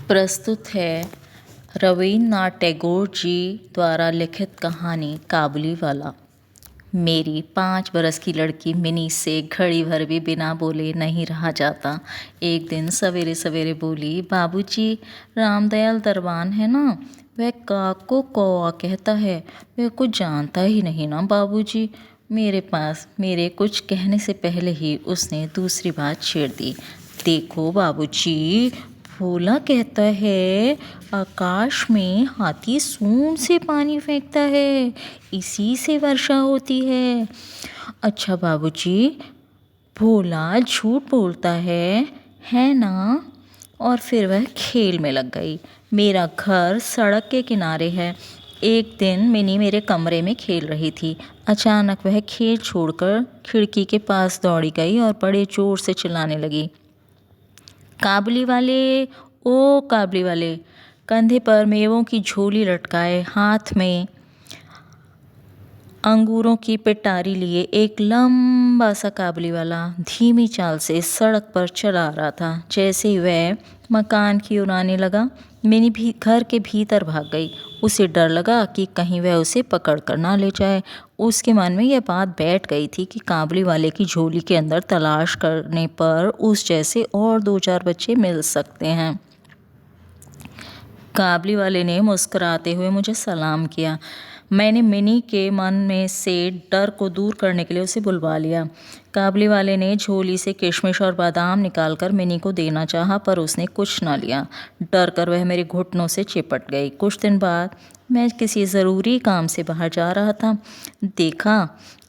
प्रस्तुत है रवीन्द्रनाथ टैगोर जी द्वारा लिखित कहानी काबुली वाला। मेरी 5 बरस की लड़की मिनी से घड़ी भर भी बिना बोले नहीं रहा जाता। एक दिन सवेरे सवेरे बोली, बाबूजी, रामदयाल दरबान है ना, वह काको कौआ कहता है, वह कुछ जानता ही नहीं ना बाबूजी। मेरे कुछ कहने से पहले ही उसने दूसरी बात छेड़ दी। देखो बाबूजी, भोला कहता है आकाश में हाथी सूंड से पानी फेंकता है, इसी से वर्षा होती है। अच्छा बाबूजी, भोला झूठ बोलता है ना? और फिर वह खेल में लग गई। मेरा घर सड़क के किनारे है। एक दिन मिनी मेरे कमरे में खेल रही थी। अचानक वह खेल छोड़कर खिड़की के पास दौड़ी गई और बड़े जोर से चिल्लाने लगी, काबुली वाले, ओ काबुली वाले। कंधे पर मेवों की झोली लटकाए, हाथ में अंगूरों की पिटारी लिए एक लंबा सा काबुली वाला धीमी चाल से सड़क पर चला आ रहा था। जैसे ही वह मकान की ओर आने लगा, मिनी भी घर के भीतर भाग गई। उसे डर लगा कि कहीं वह उसे पकड़ कर ना ले जाए। उसके मन में यह बात बैठ गई थी कि काबुली वाले की झोली के अंदर तलाश करने पर उस जैसे और 2-4 बच्चे मिल सकते हैं। काबुली वाले ने मुस्कुराते हुए मुझे सलाम किया। मैंने मिनी के मन में से डर को दूर करने के लिए उसे बुलवा लिया। काबुली वाले ने झोली से किशमिश और बादाम निकालकर मिनी को देना चाहा, पर उसने कुछ ना लिया। डर कर वह मेरे घुटनों से चिपट गई। कुछ दिन बाद मैं किसी ज़रूरी काम से बाहर जा रहा था। देखा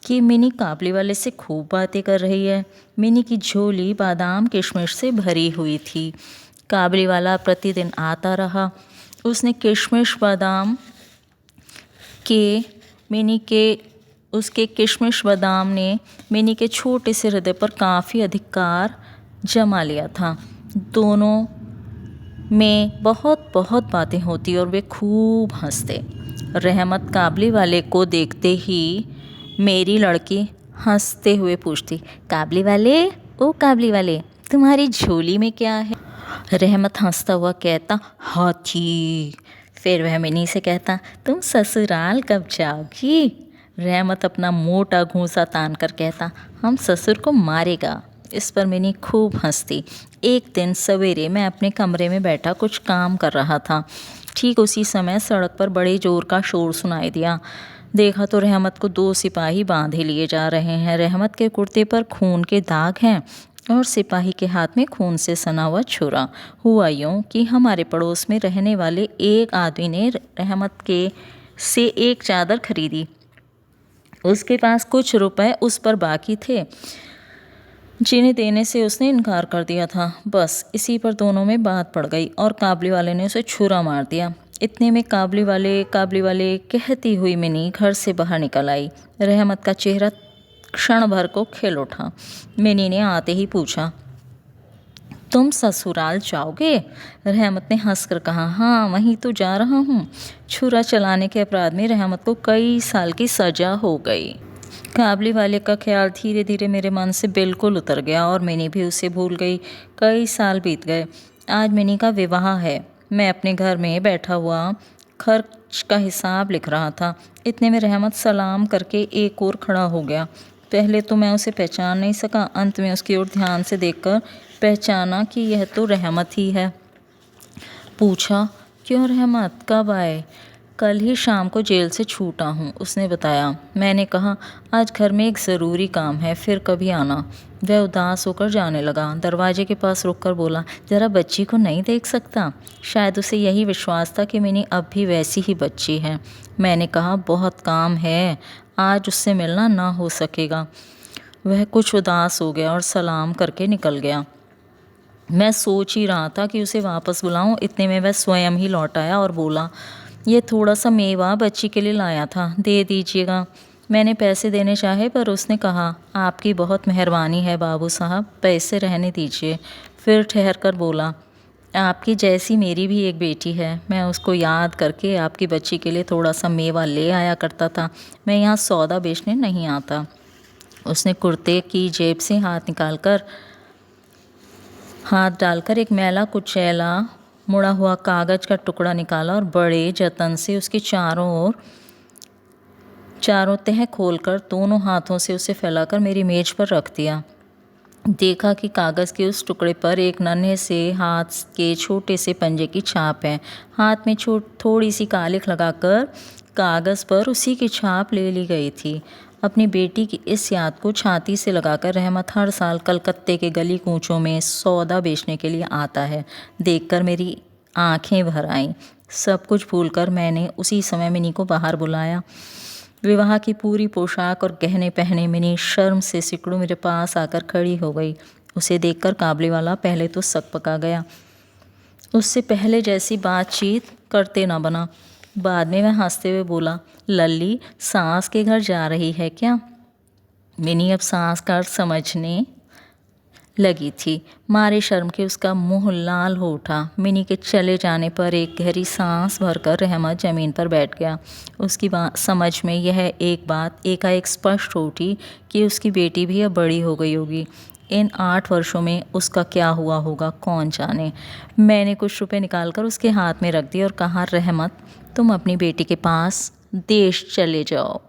कि मिनी काबुली वाले से खूब बातें कर रही है। मिनी की झोली बादाम किशमिश से भरी हुई थी। काबुली वाला प्रतिदिन आता रहा। उसने किशमिश बादाम उसके किशमिश बादाम ने मिनी के छोटे से हृदय पर काफ़ी अधिकार जमा लिया था। दोनों में बहुत बहुत बातें होती और वे खूब हंसते। रहमत काबुली वाले को देखते ही मेरी लड़की हंसते हुए पूछती, काबुली वाले, ओ काबुली वाले, तुम्हारी झोली में क्या है? रहमत हंसता हुआ कहता, हाथी। फिर वह मिनी से कहता, तुम ससुराल कब जाओगी? रहमत अपना मोटा घूंसा तान कर कहता, हम ससुर को मारेगा। इस पर मिनी खूब हंसती। एक दिन सवेरे मैं अपने कमरे में बैठा कुछ काम कर रहा था। ठीक उसी समय सड़क पर बड़े जोर का शोर सुनाई दिया। देखा तो रहमत को 2 सिपाही बांधे लिए जा रहे हैं। रहमत के कुर्ते पर खून के दाग हैं और सिपाही के हाथ में खून से सना हुआ छुरा। हुआ यूँ कि हमारे पड़ोस में रहने वाले एक आदमी ने रहमत से एक चादर खरीदी। उसके पास कुछ रुपए उस पर बाकी थे, जिन्हें देने से उसने इनकार कर दिया था। बस इसी पर दोनों में बात पड़ गई और काबुली वाले ने उसे छुरा मार दिया। इतने में काबुली वाले कहती हुई मिनी घर से बाहर निकल आई। रहमत का चेहरा क्षण भर को खिल उठा। मिनी ने आते ही पूछा, तुम ससुराल जाओगे? रहमत ने हंसकर कहा, हाँ, वहीं तो जा रहा हूँ। छुरा चलाने के अपराध में रहमत को कई साल की सजा हो गई। काबुली वाले का ख्याल धीरे धीरे मेरे मन से बिल्कुल उतर गया और मिनी भी उसे भूल गई। कई साल बीत गए। आज मिनी का विवाह है। मैं अपने घर में बैठा हुआ खर्च का हिसाब लिख रहा था। इतने में रहमत सलाम करके एक और खड़ा हो गया। पहले तो मैं उसे पहचान नहीं सका। अंत में उसकी ओर ध्यान से देखकर पहचाना कि यह तो रहमत ही है। पूछा, क्यों रहमत, कब आए? कल ही शाम को जेल से छूटा हूँ, उसने बताया। मैंने कहा, आज घर में एक ज़रूरी काम है, फिर कभी आना। वह उदास होकर जाने लगा। दरवाजे के पास रुककर बोला, ज़रा बच्ची को नहीं देख सकता? शायद उसे यही विश्वास था कि मिनी अब भी वैसी ही बच्ची है। मैंने कहा, बहुत काम है, आज उससे मिलना ना हो सकेगा। वह कुछ उदास हो गया और सलाम करके निकल गया। मैं सोच ही रहा था कि उसे वापस बुलाऊं। इतने में वह स्वयं ही लौट आया और बोला, ये थोड़ा सा मेवा बच्ची के लिए लाया था, दे दीजिएगा। मैंने पैसे देने चाहे पर उसने कहा, आपकी बहुत मेहरबानी है बाबू साहब, पैसे रहने दीजिए। फिर ठहर कर बोला, आपकी जैसी मेरी भी एक बेटी है। मैं उसको याद करके आपकी बच्ची के लिए थोड़ा सा मेवा ले आया करता था। मैं यहाँ सौदा बेचने नहीं आता। उसने कुर्ते की जेब से हाथ डालकर एक मैला कुचैला मुड़ा हुआ कागज का टुकड़ा निकाला और बड़े जतन से उसके चारों तह खोलकर दोनों हाथों से उसे फैलाकर मेरी मेज पर रख दिया। देखा कि कागज़ के उस टुकड़े पर एक नन्हे से हाथ के छोटे से पंजे की छाप है। हाथ में थोड़ी सी कालिख लगाकर कागज़ पर उसी की छाप ले ली गई थी। अपनी बेटी की इस याद को छाती से लगाकर रहमत हर साल कलकत्ते के गली कूचों में सौदा बेचने के लिए आता है। देखकर मेरी आंखें भर आईं। सब कुछ भूलकर मैंने उसी समय मिनी को बाहर बुलाया। विवाह की पूरी पोशाक और गहने पहने मिनी शर्म से सिकड़ों मेरे पास आकर खड़ी हो गई। उसे देखकर काबले वाला पहले तो सकपका गया। उससे पहले जैसी बातचीत करते न बना। बाद में वह हंसते हुए बोला, लल्ली सास के घर जा रही है क्या? मिनी अब सास का अर्थ समझने लगी थी। मारे शर्म के उसका मुंह लाल हो उठा। मिनी के चले जाने पर एक गहरी सांस भरकर रहमत ज़मीन पर बैठ गया। उसकी समझ में यह एक बात एकाएक स्पष्ट हो उठी कि उसकी बेटी भी अब बड़ी हो गई होगी। इन 8 वर्षों में उसका क्या हुआ होगा कौन जाने। मैंने कुछ रुपए निकालकर उसके हाथ में रख दिए और कहा, रहमत तुम अपनी बेटी के पास देश चले जाओ।